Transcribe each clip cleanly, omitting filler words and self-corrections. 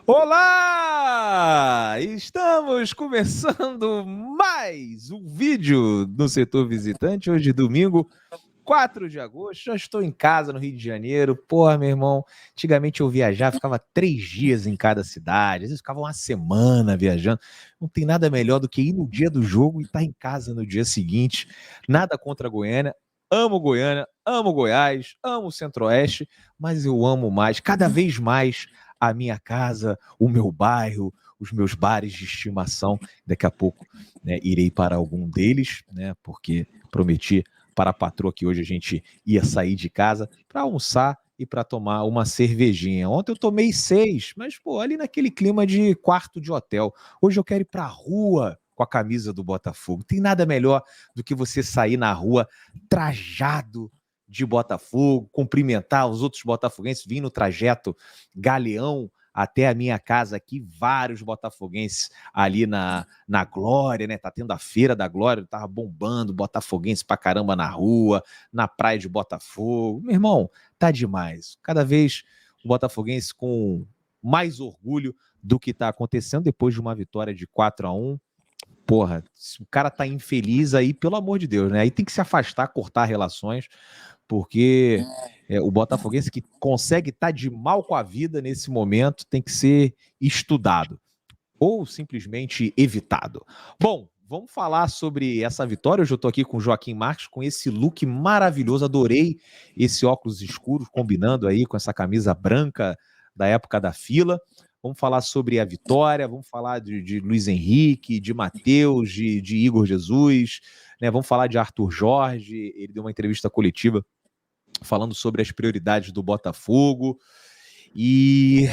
Olá! Estamos começando mais um vídeo no Setor Visitante, hoje domingo, 4 de agosto, já estou em casa no Rio de Janeiro. Porra, meu irmão, antigamente eu viajava, ficava 3 dias em cada cidade, às vezes ficava uma semana viajando. Não tem nada melhor do que ir no dia do jogo e estar em casa no dia seguinte. Nada contra a Goiânia, amo Goiás, amo o Centro-Oeste, mas eu amo mais, cada vez mais, a minha casa, o meu bairro, os meus bares de estimação. Daqui a pouco, né, irei para algum deles, né, porque prometi para a patroa que hoje a gente ia sair de casa para almoçar e para tomar uma cervejinha. Ontem eu tomei 6, mas pô, ali naquele clima de quarto de hotel. Hoje eu quero ir para a rua com a camisa do Botafogo. Tem nada melhor do que você sair na rua trajado de Botafogo, cumprimentar os outros botafoguenses, vim no trajeto Galeão até a minha casa aqui, vários botafoguenses ali na Glória, né? Tá tendo a Feira da Glória, tava bombando botafoguense pra caramba na rua, na praia de Botafogo. Meu irmão, tá demais. Cada vez o botafoguense com mais orgulho do que tá acontecendo depois de uma vitória de 4-1. Porra, se o cara tá infeliz aí, pelo amor de Deus, né? Aí tem que se afastar, cortar relações, porque o botafoguense que consegue estar de mal com a vida nesse momento tem que ser estudado ou simplesmente evitado. Bom, vamos falar sobre essa vitória. Hoje eu estou aqui com o Joaquim Marques, com esse look maravilhoso. Adorei esse óculos escuros, combinando aí com essa camisa branca da época da fila. Vamos falar sobre a vitória, vamos falar de Luiz Henrique, de Matheus, de Igor Jesus, né? Vamos falar de Arthur Jorge. Ele deu uma entrevista coletiva falando sobre as prioridades do Botafogo. E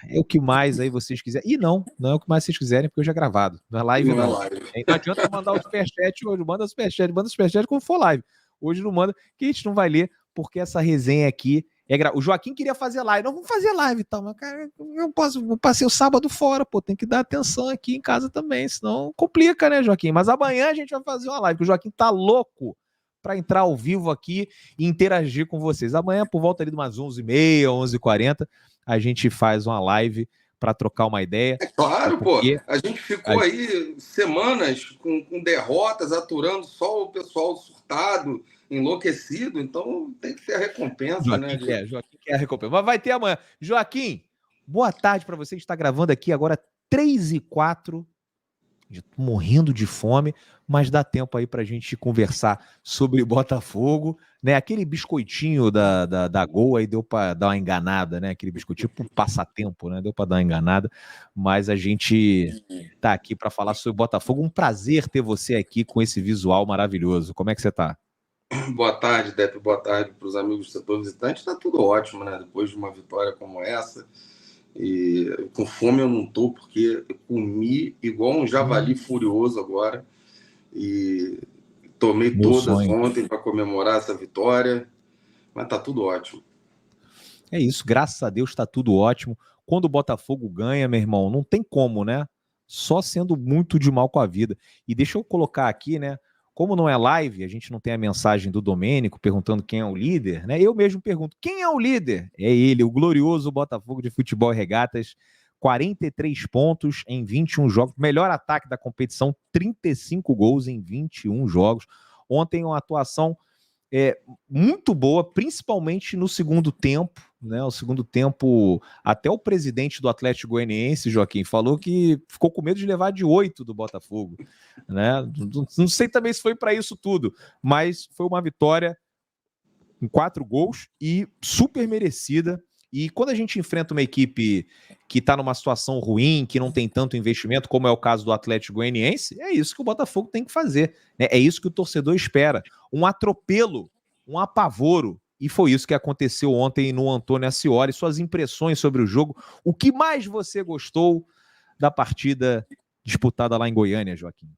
é o que mais aí vocês quiserem. E não é o que mais vocês quiserem, porque hoje é gravado. Não é live, não. Não adianta mandar o superchat hoje. Manda o superchat quando for live. Hoje não manda, que a gente não vai ler, porque essa resenha aqui é gravada. O Joaquim queria fazer live. Não, vamos fazer live e tal, mas, cara, eu passei o sábado fora, pô. Tem que dar atenção aqui em casa também, senão complica, né, Joaquim? Mas amanhã a gente vai fazer uma live, porque o Joaquim tá louco para entrar ao vivo aqui e interagir com vocês. Amanhã, por volta ali de umas 11h30, 11h40, a gente faz uma live para trocar uma ideia. É claro, pô. A gente ficou aí semanas com derrotas, aturando só o pessoal surtado, enlouquecido. Então tem que ter a recompensa, Joaquim, né? Joaquim quer a recompensa. Mas vai ter amanhã. Joaquim, boa tarde para você. Está gravando aqui agora 3h04. Morrendo de fome, mas dá tempo aí pra gente conversar sobre Botafogo, né? Aquele biscoitinho da Gol aí deu pra dar uma enganada, né? Aquele biscoitinho pro passatempo, né? Deu pra dar uma enganada, mas a gente tá aqui para falar sobre Botafogo. Um prazer ter você aqui com esse visual maravilhoso. Como é que você tá? Boa tarde, Depp. Boa tarde para os amigos do Setor Visitante. Tá tudo ótimo, né? Depois de uma vitória como essa. E com fome eu não tô, porque eu comi igual um javali furioso agora e tomei todas ontem para comemorar essa vitória, mas tá tudo ótimo. É isso, graças a Deus tá tudo ótimo. Quando o Botafogo ganha, meu irmão, não tem como, né? Só sendo muito de mal com a vida. E deixa eu colocar aqui, né? Como não é live, a gente não tem a mensagem do Domênico perguntando quem é o líder, né? Eu mesmo pergunto, quem é o líder? É ele, o glorioso Botafogo de Futebol e Regatas, 43 pontos em 21 jogos, melhor ataque da competição, 35 gols em 21 jogos. Ontem uma atuação muito boa, principalmente no segundo tempo, né? O segundo tempo, até o presidente do Atlético Goianiense, Joaquim, falou que ficou com medo de levar de 8 do Botafogo, né? Não sei também se foi para isso tudo, mas foi uma vitória com 4 gols e super merecida. E quando a gente enfrenta uma equipe que está numa situação ruim, que não tem tanto investimento, como é o caso do Atlético Goianiense, é isso que o Botafogo tem que fazer, né? É isso que o torcedor espera. Um atropelo, um apavoro. E foi isso que aconteceu ontem no Antônio Ascioli. Suas impressões sobre o jogo. O que mais você gostou da partida disputada lá em Goiânia, Joaquim?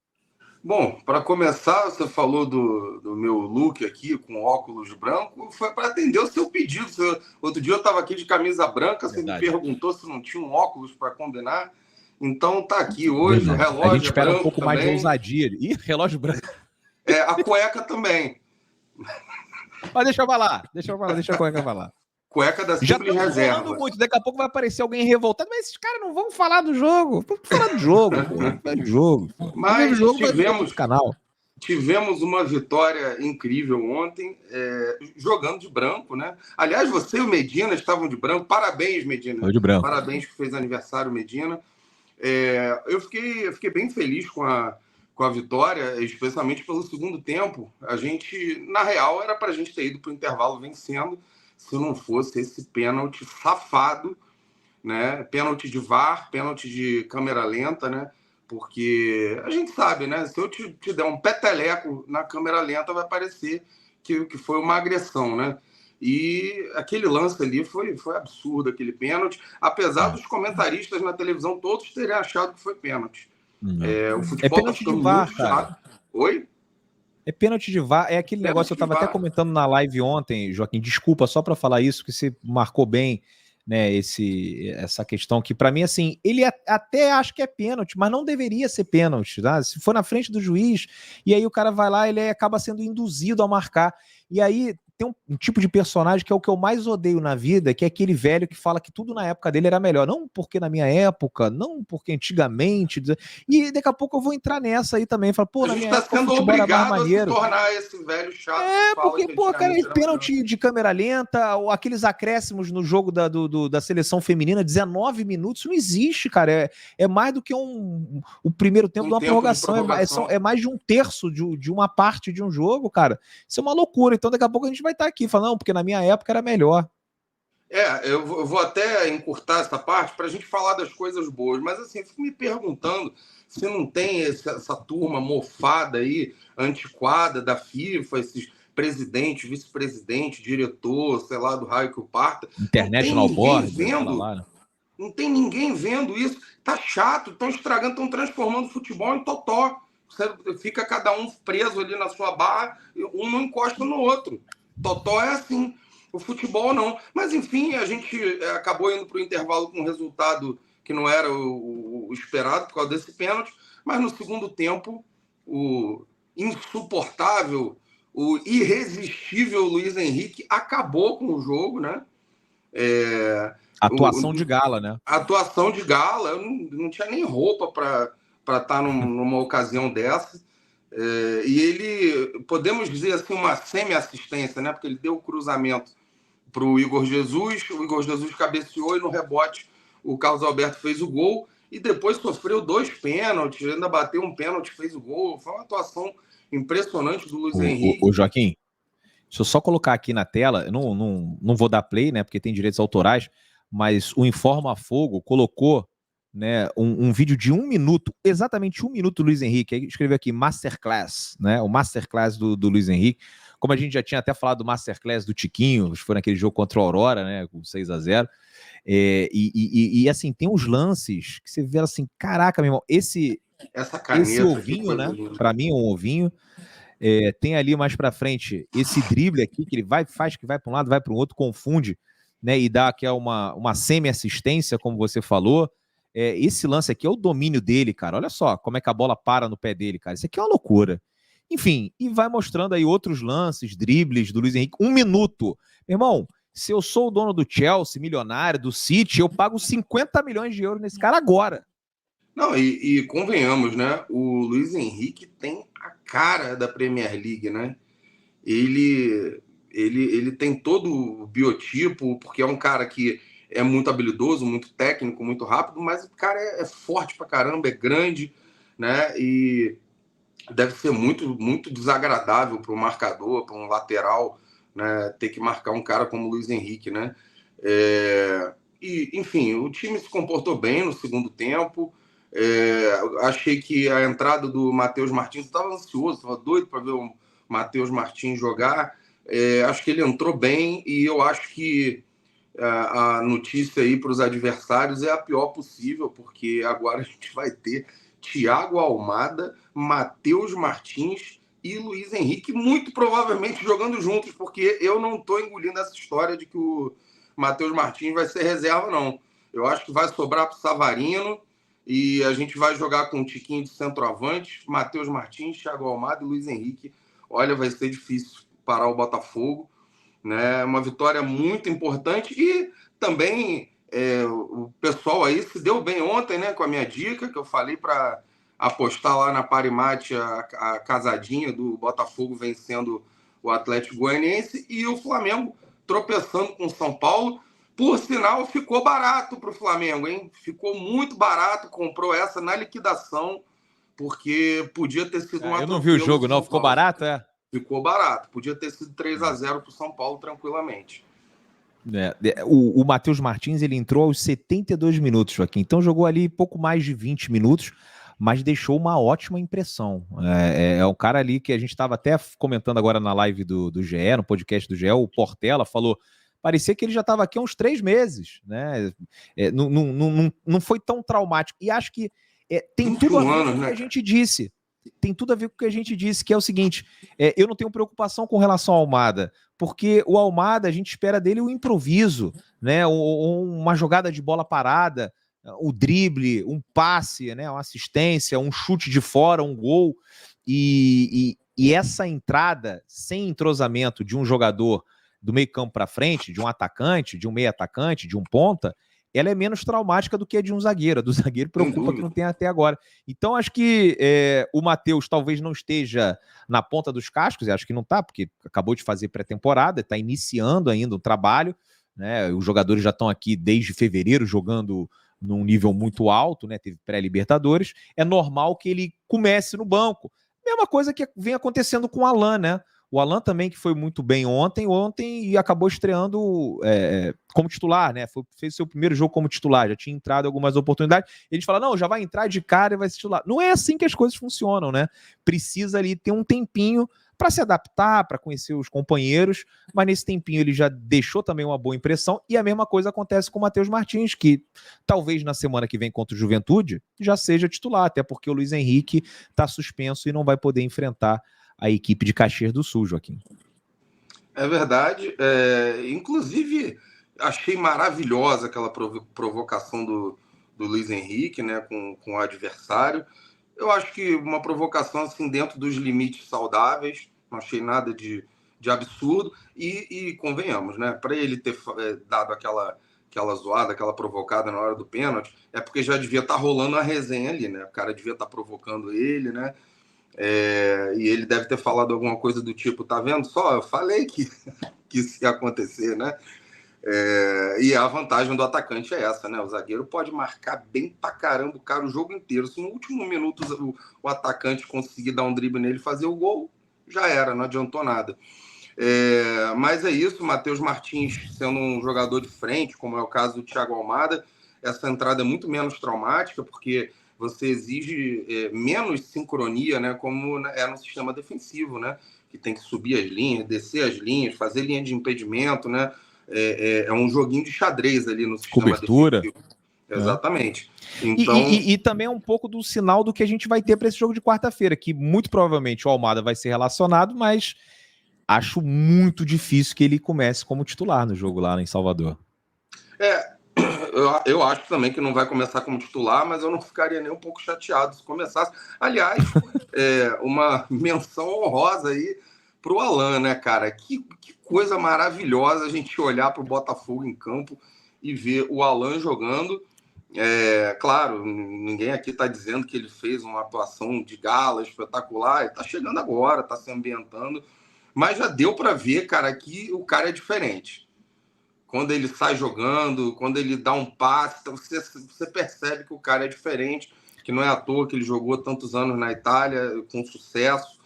Bom, para começar, você falou do meu look aqui com óculos branco, foi para atender o seu pedido. Outro dia eu estava aqui de camisa branca, você me perguntou se não tinha um óculos para combinar. Então tá aqui hoje, o relógio. A gente espera um pouco também. Mais de ousadia. Ih, relógio branco. A cueca também. Mas deixa eu falar, deixa a cueca falar. cueca da Já simples estamos falando reserva. muito, daqui a pouco vai aparecer alguém revoltado, mas esses caras não vão falar do jogo. Vamos falar do jogo, pô. Falar do jogo. Mas O jogo vai ver outro canal. Tivemos uma vitória incrível ontem, jogando de branco, né? Aliás, você e o Medina estavam de branco. Parabéns, Medina. Foi de branco. Parabéns que fez aniversário, Medina. Eu fiquei bem feliz com a vitória, especialmente pelo segundo tempo. A gente, na real, era para a gente ter ido para o intervalo vencendo, se não fosse esse pênalti safado, né? Pênalti de VAR, pênalti de câmera lenta, né? Porque a gente sabe, né? Se eu te der um peteleco na câmera lenta, vai parecer que foi uma agressão, né? E aquele lance ali foi absurdo, aquele pênalti, apesar dos comentaristas na televisão todos terem achado que foi pênalti. O futebol pênalti de VAR, cara. Oi? É pênalti de VAR, é aquele negócio que eu estava até comentando na live ontem, Joaquim, desculpa só para falar isso, que você marcou bem, né, essa questão que para mim, assim, ele até acha que é pênalti, mas não deveria ser pênalti, tá? Se for na frente do juiz, e aí o cara vai lá, ele acaba sendo induzido a marcar, e aí tem um tipo de personagem que é o que eu mais odeio na vida, que é aquele velho que fala que tudo na época dele era melhor. Não porque na minha época, não porque antigamente. E daqui a pouco eu vou entrar nessa aí também. Fala, pô, a na gente minha tá época sendo o futebol era mais obrigado a se maneiro. tornar esse velho chato É, que fala porque, que pô, cara, antigamente era pênalti melhor. de câmera lenta, ou aqueles acréscimos no jogo da seleção feminina, 19 minutos, não existe, cara. É mais do que o primeiro tempo de uma prorrogação. É mais de um terço de uma parte de um jogo, cara. Isso é uma loucura. Então, daqui a pouco a gente vai estar aqui falando, não, porque na minha época era melhor. Eu vou até encurtar essa parte para a gente falar das coisas boas, mas assim, eu fico me perguntando se não tem essa turma mofada aí, antiquada da FIFA, esses presidente, vice-presidente, diretor, sei lá, do raio que o parta. International Board, vendo, lá, né? Não tem ninguém vendo isso. Tá chato, estão estragando, estão transformando o futebol em totó. Você fica cada um preso ali na sua barra, um não encosta no outro. Totó é assim. O futebol não. Mas, enfim, a gente acabou indo para o intervalo com um resultado que não era o esperado por causa desse pênalti. Mas no segundo tempo, o insuportável, o irresistível Luiz Henrique acabou com o jogo, né? Atuação de gala, né? Atuação de gala. Eu não tinha nem roupa para estar numa ocasião dessa. E ele, podemos dizer assim, uma semi-assistência, né? Porque ele deu o cruzamento para o Igor Jesus cabeceou e no rebote o Carlos Alberto fez o gol e depois sofreu 2 pênaltis, ainda bateu um pênalti, fez o gol. Foi uma atuação impressionante do Luiz Henrique. O Joaquim, deixa eu só colocar aqui na tela, eu não vou dar play, né, porque tem direitos autorais, mas o Informa Fogo colocou, né, um vídeo de 1 minuto, exatamente 1 minuto do Luiz Henrique, aí escreveu aqui Masterclass, né, o Masterclass do Luiz Henrique, como a gente já tinha até falado do Masterclass do Tiquinho, foi naquele jogo contra o Aurora, né, com 6-0, e assim, tem uns lances que você vê assim, caraca, meu irmão, esse ovinho, né, para mim é um ovinho. Tem ali mais para frente esse drible aqui que ele faz que vai para um lado, vai para o outro, confunde, né? E dá aqui uma semi-assistência, como você falou. Esse lance aqui é o domínio dele, cara. Olha só como é que a bola para no pé dele, cara. Isso aqui é uma loucura. Enfim, e vai mostrando aí outros lances, dribles do Luiz Henrique. 1 minuto. Meu irmão, se eu sou o dono do Chelsea, milionário, do City, eu pago 50 milhões de euros nesse cara agora. Não, e convenhamos, né? O Luiz Henrique tem a cara da Premier League, né? Ele tem todo o biotipo, porque é um cara que é muito habilidoso, muito técnico, muito rápido, mas o cara é forte pra caramba, é grande, né? E deve ser muito, muito desagradável para o marcador, para um lateral, né? Ter que marcar um cara como o Luiz Henrique, né? Enfim, o time se comportou bem no segundo tempo. Achei que a entrada do Matheus Martins, estava ansioso, estava doido para ver o Matheus Martins jogar. Acho que ele entrou bem e eu acho que a notícia aí para os adversários é a pior possível, porque agora a gente vai ter Thiago Almada, Matheus Martins e Luiz Henrique, muito provavelmente jogando juntos, porque eu não estou engolindo essa história de que o Matheus Martins vai ser reserva, não. Eu acho que vai sobrar para o Savarino e a gente vai jogar com um tiquinho de centroavante, Matheus Martins, Thiago Almada e Luiz Henrique. Olha, vai ser difícil parar o Botafogo. né? Uma vitória muito importante e também o pessoal aí se deu bem ontem, né? Com a minha dica que eu falei para apostar lá na Parimate a casadinha do Botafogo vencendo o Atlético Goianiense e o Flamengo tropeçando com o São Paulo. Por sinal, ficou barato para o Flamengo, hein? Ficou muito barato, comprou essa na liquidação, porque podia ter sido um Eu não vi o jogo, não. Ficou barato, é? Ficou barato. Podia ter sido 3-0 para o São Paulo tranquilamente. O Matheus Martins, ele entrou aos 72 minutos, Joaquim. Então jogou ali pouco mais de 20 minutos, mas deixou uma ótima impressão. É um cara ali que a gente estava até comentando agora na live do GE, no podcast do GE, o Portela falou, parecia que ele já estava aqui há uns 3 meses, né? Não foi tão traumático. E acho que tem tudo a ver com o que a gente disse. Tem tudo a ver com o que a gente disse, que é o seguinte, eu não tenho preocupação com relação ao Almada, porque o Almada, a gente espera dele o improviso, né? Uma jogada de bola parada, o drible, um passe, né? Uma assistência, um chute de fora, um gol, e essa entrada sem entrosamento de um jogador do meio campo para frente, de um atacante, de um meio atacante, de um ponta, ela é menos traumática do que a de um zagueiro. A do zagueiro preocupa que não tem até agora. Então, acho que o Matheus talvez não esteja na ponta dos cascos, acho que não está, porque acabou de fazer pré-temporada, está iniciando ainda o trabalho, né? Os jogadores já estão aqui desde fevereiro jogando num nível muito alto, né? Teve pré-Libertadores. É normal que ele comece no banco. Mesma coisa que vem acontecendo com o Alan, né? O Alan também, que foi muito bem ontem e acabou estreando como titular, né? Fez seu primeiro jogo como titular, já tinha entrado em algumas oportunidades. Eles falaram, não, já vai entrar de cara e vai ser titular. Não é assim que as coisas funcionam, né? Precisa ali ter um tempinho para se adaptar, para conhecer os companheiros, mas nesse tempinho ele já deixou também uma boa impressão, e a mesma coisa acontece com o Matheus Martins, que talvez na semana que vem contra o Juventude já seja titular, até porque o Luiz Henrique está suspenso e não vai poder enfrentar a equipe de Caxias do Sul, Joaquim. É verdade. Inclusive, achei maravilhosa aquela provocação do Luiz Henrique, né, com o adversário. Eu acho que uma provocação assim dentro dos limites saudáveis, não achei nada de absurdo. E convenhamos, né, para ele ter dado aquela zoada, aquela provocada na hora do pênalti, é porque já devia estar rolando a resenha ali, né? O cara devia estar provocando ele, né? E ele deve ter falado alguma coisa do tipo, tá vendo só? Eu falei que isso ia acontecer, né? E a vantagem do atacante é essa, né? O zagueiro pode marcar bem pra caramba o cara o jogo inteiro. Se no último minuto o atacante conseguir dar um drible nele e fazer o gol, já era, não adiantou nada. Mas é isso, Matheus Martins sendo um jogador de frente, como é o caso do Thiago Almada, essa entrada é muito menos traumática, porque você exige menos sincronia, né, como no sistema defensivo, né, que tem que subir as linhas, descer as linhas, fazer linha de impedimento, né, é um joguinho de xadrez ali no sistema cobertura defensivo. Exatamente. Então... E também é um pouco do sinal do que a gente vai ter para esse jogo de quarta-feira, que muito provavelmente o Almada vai ser relacionado, mas acho muito difícil que ele comece como titular no jogo lá em Salvador. Eu acho também que não vai começar como titular, mas eu não ficaria nem um pouco chateado se começasse. Aliás, uma menção honrosa aí pro Alan, né, cara? Que coisa maravilhosa a gente olhar pro Botafogo em campo e ver o Alan jogando. Claro, ninguém aqui está dizendo que ele fez uma atuação de gala espetacular, ele está chegando agora, está se ambientando, mas já deu para ver, cara, que o cara é diferente. Quando ele sai jogando, quando ele dá um passe, então você percebe que o cara é diferente, que não é à toa que ele jogou tantos anos na Itália, com sucesso,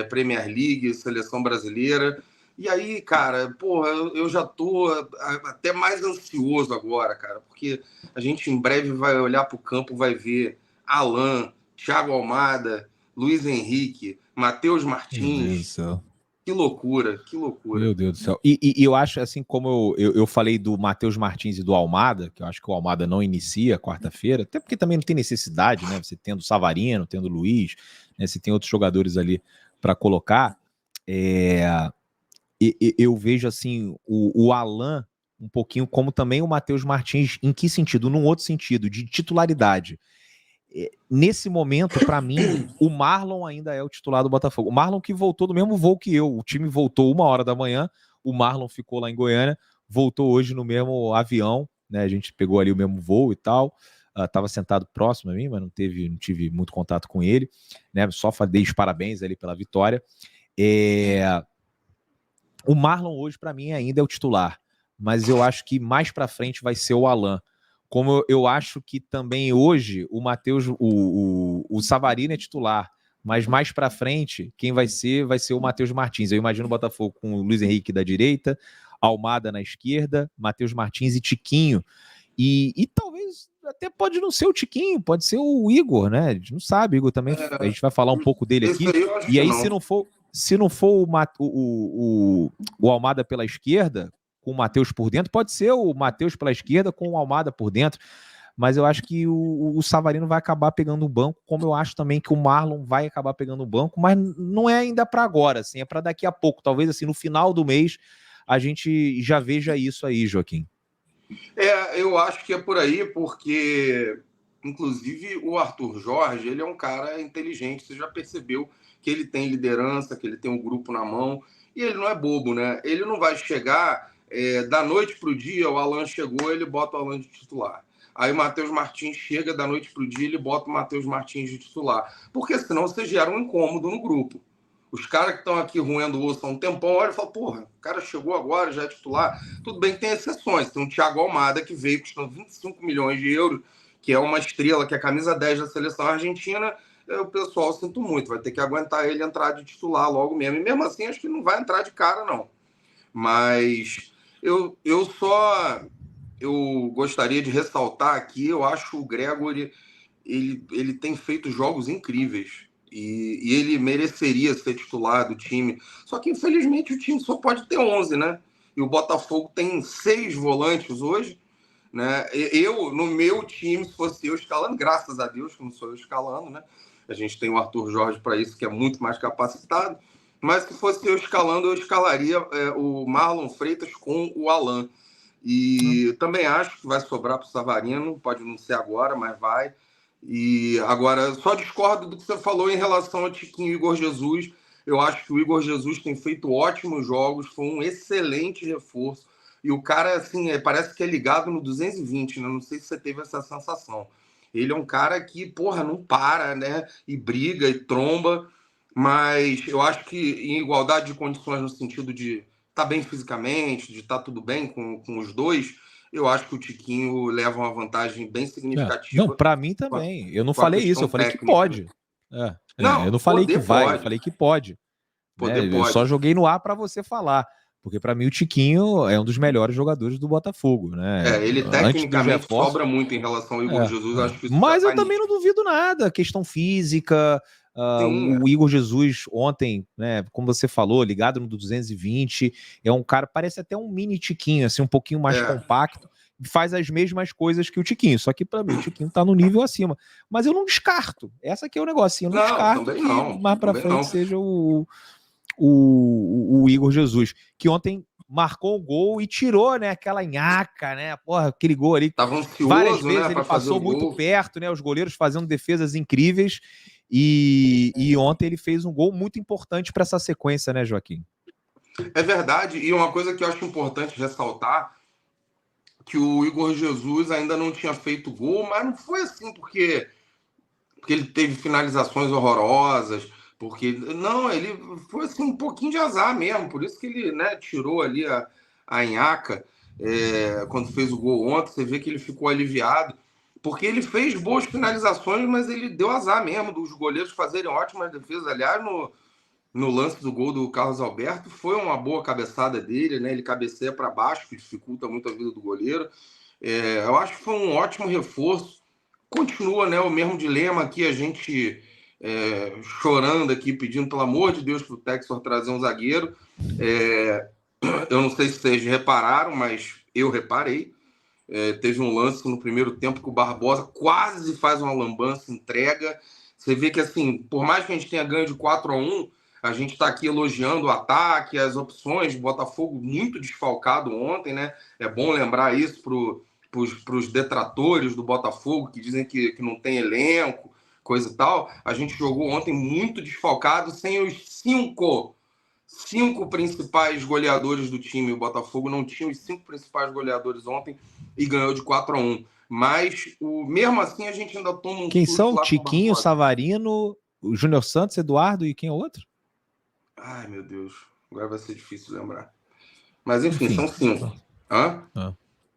Premier League, Seleção Brasileira. E aí, cara, porra, eu já tô até mais ansioso agora, cara, porque a gente em breve vai olhar para o campo, vai ver Alan, Thiago Almada, Luiz Henrique, Matheus Martins. Meu Deus do céu. Que loucura, que loucura. Meu Deus do céu. E eu acho, assim como eu falei do Matheus Martins e do Almada, que eu acho que o Almada não inicia quarta-feira, até porque também não tem necessidade, né? Você tendo o Savarino, tendo o Luiz, né? Você tem outros jogadores ali para colocar. Eu vejo, assim, o Alan um pouquinho como também o Matheus Martins. Em que sentido? Num outro sentido, de titularidade. Nesse momento, para mim, o Marlon ainda é o titular do Botafogo. O Marlon que voltou do mesmo voo que eu. O time voltou 1h da manhã. o Marlon ficou lá em Goiânia, voltou hoje no mesmo avião, né? A gente pegou ali o mesmo voo e tal. Estava sentado próximo a mim, mas não tive muito contato com ele, né? Só dei os parabéns ali pela vitória. O Marlon hoje, para mim, ainda é o titular, mas eu acho que mais para frente vai ser o Alan. Como eu acho que também hoje o Matheus, o Savarino é titular, mas mais para frente, quem vai ser o Matheus Martins. Eu imagino o Botafogo com o Luiz Henrique da direita, Almada na esquerda, Matheus Martins e Tiquinho. E talvez até pode não ser o Tiquinho, pode ser o Igor, né? A gente não sabe, o Igor também, a gente vai falar um pouco dele aqui. E aí, se não for o Almada pela esquerda, com o Matheus por dentro, pode ser o Matheus pela esquerda com o Almada por dentro. Mas eu acho que o Savarino vai acabar pegando o banco, como eu acho também que o Marlon vai acabar pegando o banco, mas não é ainda para agora, assim, é para daqui a pouco. Talvez assim no final do mês a gente já veja isso aí, Joaquim. Eu acho que é por aí, porque, inclusive, o Arthur Jorge, ele é um cara inteligente, você já percebeu que ele tem liderança, que ele tem um grupo na mão, e ele não é bobo, né? Ele não vai chegar da noite para o dia, o Alan chegou, ele bota o Alan de titular. Aí o Matheus Martins chega da noite para o dia, ele bota o Matheus Martins de titular. Porque senão você gera um incômodo no grupo. Os caras que estão aqui roendo o osso há um tempão, olha e falam, porra, o cara chegou agora, já é titular. Tudo bem que tem exceções. Tem um Thiago Almada que veio custando 25 milhões de euros, que é uma estrela, que é a camisa 10 da seleção argentina. O pessoal, sinto muito, vai ter que aguentar ele entrar de titular logo mesmo. E mesmo assim, acho que não vai entrar de cara, não. Mas eu gostaria de ressaltar aqui, eu acho o Gregory, ele tem feito jogos incríveis. E ele mereceria ser titular do time. Só que, infelizmente, o time só pode ter 11, né? E o Botafogo tem 6 volantes hoje, né? Eu, no meu time, se fosse eu escalando, graças a Deus que não sou eu escalando, né? A gente tem o Arthur Jorge para isso, que é muito mais capacitado. Mas se fosse eu escalando, eu escalaria o Marlon Freitas com o Alan. E também acho que vai sobrar para o Savarino, pode não ser agora, mas vai. E agora, só discordo do que você falou em relação ao Tiquinho e Igor Jesus. Eu acho que o Igor Jesus tem feito ótimos jogos, foi um excelente reforço. E o cara, assim, parece que é ligado no 220, né? Não sei se você teve essa sensação. Ele é um cara que, porra, não para, né? E briga e tromba. Mas eu acho que em igualdade de condições, no sentido de estar bem fisicamente, de estar tudo bem com os dois, eu acho que o Tiquinho leva uma vantagem bem significativa. Não, para mim também. Eu não com a falei isso, eu falei técnica, que pode. né? Eu não falei que vai, eu falei que pode. Poder Eu pode. só joguei no ar para você falar. Porque para mim o Tiquinho é um dos melhores jogadores do Botafogo, né? Ele tecnicamente sobra muito em relação ao Igor Jesus. Acho que isso mas eu também não duvido nada. Questão física, o Igor Jesus ontem, né? Como você falou, ligado no 220, é um cara, parece até um mini Tiquinho, assim, um pouquinho mais compacto. Faz as mesmas coisas que o Tiquinho, só que para mim o Tiquinho tá no nível acima. Mas eu não descarto. Essa aqui é o negócio, eu não descarto também que não, mais para frente não. seja o Igor Jesus, que ontem marcou o gol e tirou, né, aquela nhaca, né, porra, aquele gol ali. Tava ansioso, várias vezes, né, ele passou muito perto, né, os goleiros fazendo defesas incríveis, e ontem ele fez um gol muito importante para essa sequência, né, Joaquim? É verdade, e uma coisa que eu acho importante ressaltar, que o Igor Jesus ainda não tinha feito gol, mas não foi assim porque ele teve finalizações horrorosas, porque não, ele foi assim um pouquinho de azar mesmo, por isso que ele, né, tirou ali a nhaca quando fez o gol ontem. Você vê que ele ficou aliviado, porque ele fez boas finalizações, mas ele deu azar mesmo dos goleiros fazerem ótimas defesas. Aliás, no lance do gol do Carlos Alberto, foi uma boa cabeçada dele, né? Ele cabeceia para baixo, que dificulta muito a vida do goleiro. Eu acho que foi um ótimo reforço. Continua, né, o mesmo dilema aqui, a gente chorando aqui, pedindo pelo amor de Deus para o Textor trazer um zagueiro. Eu não sei se vocês repararam, mas eu reparei. Teve um lance no primeiro tempo que o Barbosa quase faz uma lambança, entrega. Você vê que, assim, por mais que a gente tenha ganho de 4-1, a gente está aqui elogiando o ataque, as opções. Botafogo muito desfalcado ontem, né? É bom lembrar isso para os detratores do Botafogo, que dizem que não tem elenco, coisa e tal. A gente jogou ontem muito desfalcado, sem os 5 principais goleadores do time. O Botafogo não tinha os 5 principais goleadores ontem e ganhou de 4-1. Mas, mesmo assim, a gente ainda toma um Quem susto são? lá com o Tiquinho, Barbosa. Savarino, o Júnior Santos, Eduardo e quem é o outro? Ai, meu Deus. Agora vai ser difícil lembrar. Mas, enfim. São 5. Hã?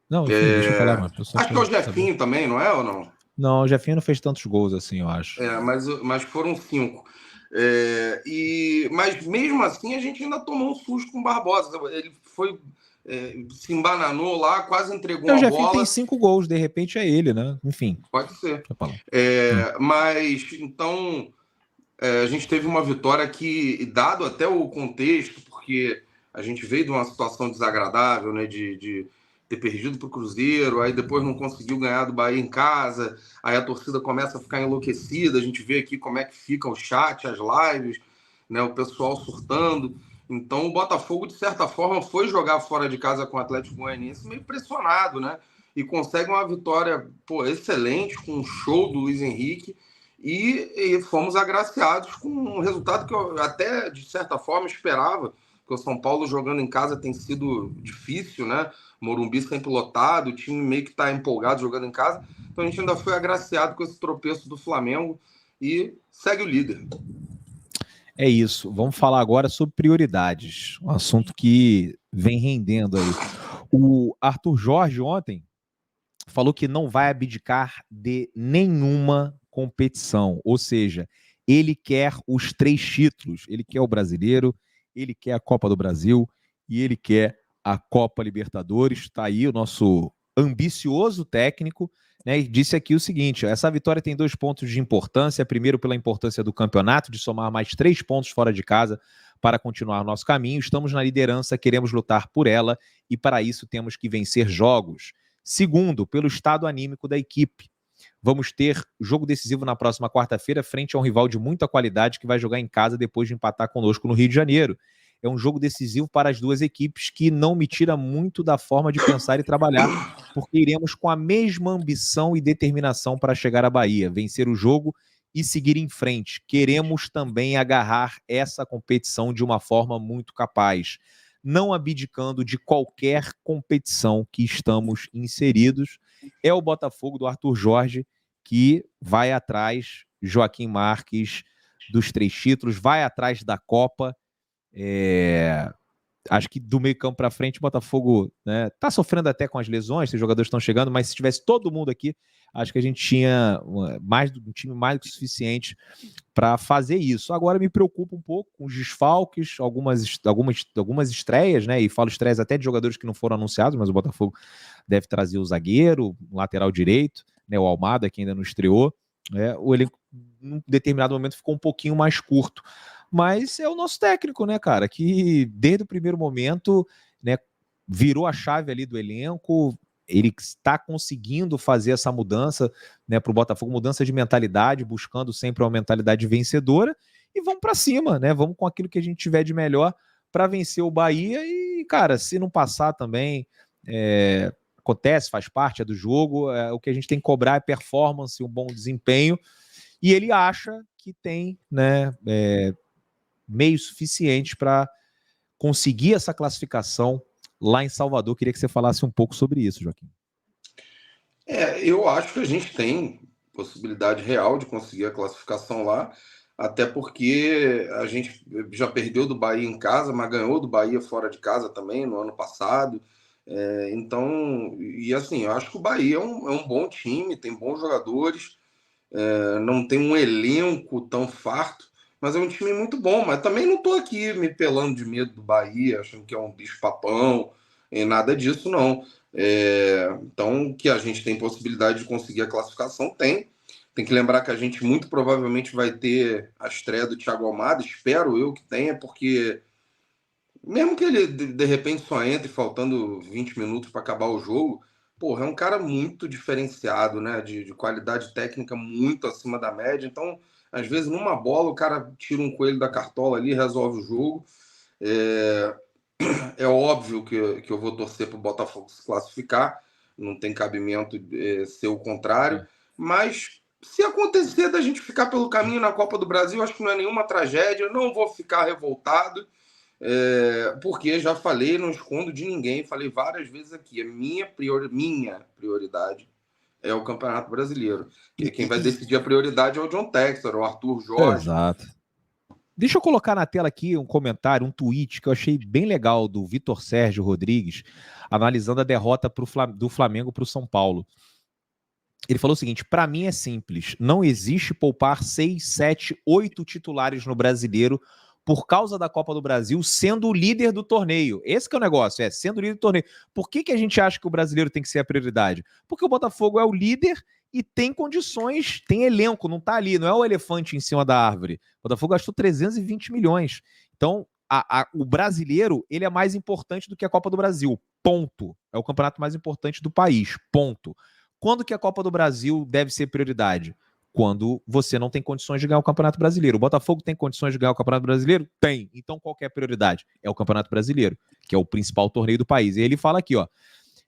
Não, enfim, deixa eu falar. Acho que é o Jefinho também, não é ou não? Não, o Jefinho não fez tantos gols assim, eu acho. Mas foram 5. Mas mesmo assim a gente ainda tomou um susto com o Barbosa. Ele foi, se embananou lá, quase entregou O a Jefinho bola. tem 5 gols, de repente é ele, né? Enfim. Pode ser. Mas então a gente teve uma vitória que, dado até o contexto, porque a gente veio de uma situação desagradável, né, de ter perdido para o Cruzeiro, aí depois não conseguiu ganhar do Bahia em casa, aí a torcida começa a ficar enlouquecida, a gente vê aqui como é que fica o chat, as lives, né, o pessoal surtando. Então o Botafogo, de certa forma, foi jogar fora de casa com o Atlético Goianiense meio pressionado, né? E consegue uma vitória, excelente, com um show do Luiz Henrique, e fomos agraciados com um resultado que eu até, de certa forma, esperava, porque o São Paulo jogando em casa tem sido difícil, né? Morumbi sempre lotado, o time meio que está empolgado jogando em casa, então a gente ainda foi agraciado com esse tropeço do Flamengo e segue o líder. É isso. Vamos falar agora sobre prioridades, um assunto que vem rendendo aí. O Arthur Jorge ontem falou que não vai abdicar de nenhuma competição, ou seja, ele quer os 3 títulos, ele quer o Brasileiro, ele quer a Copa do Brasil e ele quer a Copa Libertadores. Está aí o nosso ambicioso técnico, né, e disse aqui o seguinte: essa vitória tem 2 pontos de importância. Primeiro, pela importância do campeonato, de somar mais 3 pontos fora de casa para continuar nosso caminho. Estamos na liderança, queremos lutar por ela e para isso temos que vencer jogos. Segundo, pelo estado anímico da equipe. Vamos ter jogo decisivo na próxima quarta-feira frente a um rival de muita qualidade que vai jogar em casa depois de empatar conosco no Rio de Janeiro. É um jogo decisivo para as duas equipes que não me tira muito da forma de pensar e trabalhar, porque iremos com a mesma ambição e determinação para chegar à Bahia, vencer o jogo e seguir em frente. Queremos também agarrar essa competição de uma forma muito capaz, não abdicando de qualquer competição que estamos inseridos. É o Botafogo do Arthur Jorge que vai atrás, Joaquim Marques, dos 3 títulos, vai atrás da Copa. Acho que do meio campo para frente o Botafogo, né, tá sofrendo até com as lesões, os jogadores estão chegando, mas se tivesse todo mundo aqui, acho que a gente tinha um time mais do que suficiente para fazer isso. Agora me preocupa um pouco com os desfalques, algumas estreias, né? E falo estreias até de jogadores que não foram anunciados, mas o Botafogo deve trazer o zagueiro, o lateral direito, né? O Almada, que ainda não estreou. O elenco, em determinado momento, ficou um pouquinho mais curto. Mas é o nosso técnico, né, cara? Que desde o primeiro momento, né, virou a chave ali do elenco. Ele está conseguindo fazer essa mudança, né, para o Botafogo, mudança de mentalidade, buscando sempre uma mentalidade vencedora, e vamos para cima, né? Vamos com aquilo que a gente tiver de melhor para vencer o Bahia. E, cara, se não passar também, acontece, faz parte, é do jogo. O que a gente tem que cobrar é performance, um bom desempenho. E ele acha que tem, né, meios suficientes para conseguir essa classificação lá em Salvador. Queria que você falasse um pouco sobre isso, Joaquim. Eu acho que a gente tem possibilidade real de conseguir a classificação lá, até porque a gente já perdeu do Bahia em casa, mas ganhou do Bahia fora de casa também no ano passado. Então, e assim, eu acho que o Bahia é um bom time, tem bons jogadores, não tem um elenco tão farto, mas é um time muito bom. Mas também não estou aqui me pelando de medo do Bahia, achando que é um bicho-papão, nada disso, não. Então, que a gente tem possibilidade de conseguir a classificação, tem. Tem que lembrar que a gente muito provavelmente vai ter a estreia do Thiago Almada, espero eu que tenha, porque mesmo que ele de repente só entre faltando 20 minutos para acabar o jogo, porra, é um cara muito diferenciado, né? De qualidade técnica muito acima da média. Então, às vezes, numa bola, o cara tira um coelho da cartola ali, resolve o jogo. É óbvio que eu vou torcer para o Botafogo se classificar, não tem cabimento ser o contrário, mas se acontecer da gente ficar pelo caminho na Copa do Brasil, acho que não é nenhuma tragédia, eu não vou ficar revoltado. Porque já falei, não escondo de ninguém, falei várias vezes aqui, a minha prioridade é o Campeonato Brasileiro. Que quem vai decidir a prioridade é o John Textor, o Arthur Jorge. Exato. Deixa eu colocar na tela aqui um comentário, um tweet que eu achei bem legal do Vitor Sérgio Rodrigues, analisando a derrota do Flamengo para o São Paulo. Ele falou o seguinte: para mim é simples, não existe poupar 6, 7, 8 titulares no Brasileiro por causa da Copa do Brasil, sendo o líder do torneio. Esse que é o negócio, sendo o líder do torneio. Por que a gente acha que o brasileiro tem que ser a prioridade? Porque o Botafogo é o líder e tem condições, tem elenco, não tá ali, não é o elefante em cima da árvore. O Botafogo gastou 320 milhões. Então, o brasileiro, ele é mais importante do que a Copa do Brasil, ponto. É o campeonato mais importante do país, ponto. Quando que a Copa do Brasil deve ser prioridade? Quando você não tem condições de ganhar o Campeonato Brasileiro. O Botafogo tem condições de ganhar o Campeonato Brasileiro? Tem. Então qual que é a prioridade? É o Campeonato Brasileiro, que é o principal torneio do país. E ele fala aqui, ó,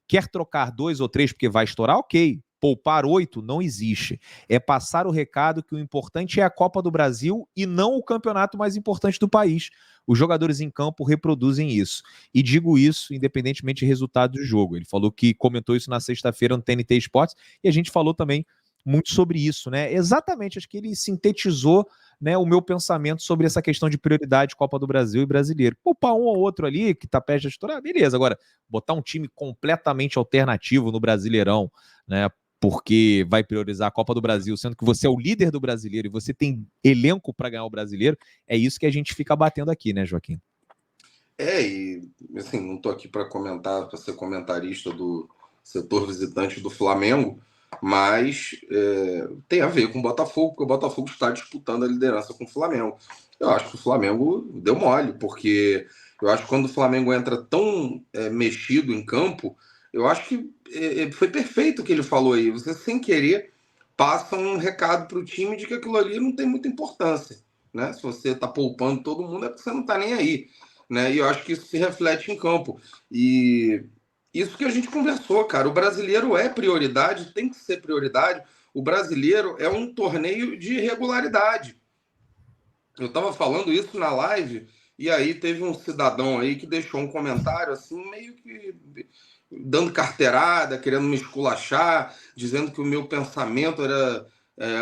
quer trocar 2 ou 3 porque vai estourar? Ok. Poupar 8 não existe. É passar o recado que o importante é a Copa do Brasil e não o campeonato mais importante do país. Os jogadores em campo reproduzem isso. E digo isso independentemente de resultado do jogo. Ele falou que comentou isso na sexta-feira no TNT Sports e a gente falou também muito sobre isso, né? Exatamente, acho que ele sintetizou, né, o meu pensamento sobre essa questão de prioridade Copa do Brasil e brasileiro. Poupar um ou outro ali que tá perto de estourar, beleza. Agora, botar um time completamente alternativo no Brasileirão, né? Porque vai priorizar a Copa do Brasil, sendo que você é o líder do brasileiro e você tem elenco para ganhar o brasileiro, é isso que a gente fica batendo aqui, né, Joaquim? E assim, não tô aqui para comentar, para ser comentarista do setor visitante do Flamengo, mas tem a ver com o Botafogo, porque o Botafogo está disputando a liderança com o Flamengo. Eu acho que o Flamengo deu mole, porque eu acho que quando o Flamengo entra tão mexido em campo, eu acho que foi perfeito o que ele falou aí. Você, sem querer, passa um recado para o time de que aquilo ali não tem muita importância. Né? Se você está poupando todo mundo, é porque você não está nem aí. Né? E eu acho que isso se reflete em campo. E isso que a gente conversou, cara. O brasileiro é prioridade, tem que ser prioridade. O brasileiro é um torneio de regularidade. Eu estava falando isso na live e aí teve um cidadão aí que deixou um comentário assim, meio que dando carteirada, querendo me esculachar, dizendo que o meu pensamento era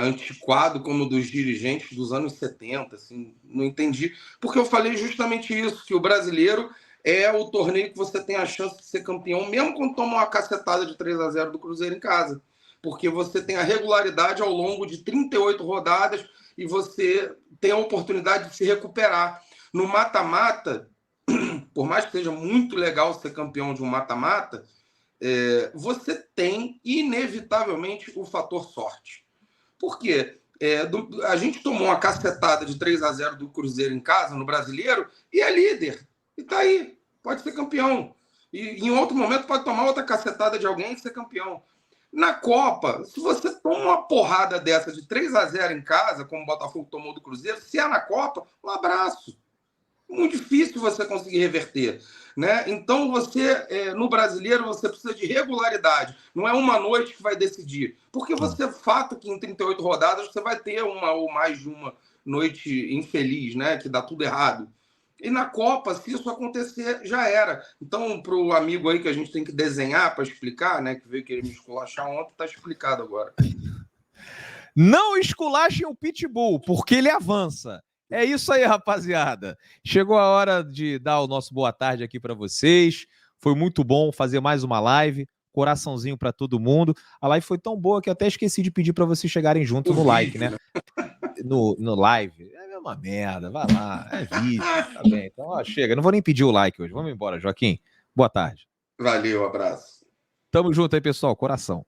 antiquado como o dos dirigentes dos anos 70. Assim, não entendi. Porque eu falei justamente isso, que o brasileiro é o torneio que você tem a chance de ser campeão, mesmo quando toma uma cacetada de 3-0 do Cruzeiro em casa. Porque você tem a regularidade ao longo de 38 rodadas e você tem a oportunidade de se recuperar. No mata-mata, por mais que seja muito legal ser campeão de um mata-mata, você tem, inevitavelmente, o fator sorte. Por quê? A gente tomou uma cacetada de 3-0 do Cruzeiro em casa, no Brasileiro, e é líder. E tá aí. Pode ser campeão. E em outro momento pode tomar outra cacetada de alguém e ser campeão. Na Copa, se você toma uma porrada dessa de 3-0 em casa, como o Botafogo tomou do Cruzeiro, se é na Copa, um abraço. Muito difícil você conseguir reverter. Né? Então, no brasileiro, você precisa de regularidade. Não é uma noite que vai decidir. Porque você fato que em 38 rodadas você vai ter uma ou mais de uma noite infeliz, né? Que dá tudo errado. E na Copa, se isso acontecer, já era. Então, para o amigo aí que a gente tem que desenhar para explicar, né? Que veio querer me esculachar ontem, está explicado agora. Não esculachem o Pitbull, porque ele avança. É isso aí, rapaziada. Chegou a hora de dar o nosso boa tarde aqui para vocês. Foi muito bom fazer mais uma live. Coraçãozinho para todo mundo. A live foi tão boa que eu até esqueci de pedir para vocês chegarem junto no like, né? No live. É a mesma merda. Vai lá. É vídeo. Tá bem. Então, ó, chega. Não vou nem pedir o like hoje. Vamos embora, Joaquim. Boa tarde. Valeu, abraço. Tamo junto aí, pessoal. Coração.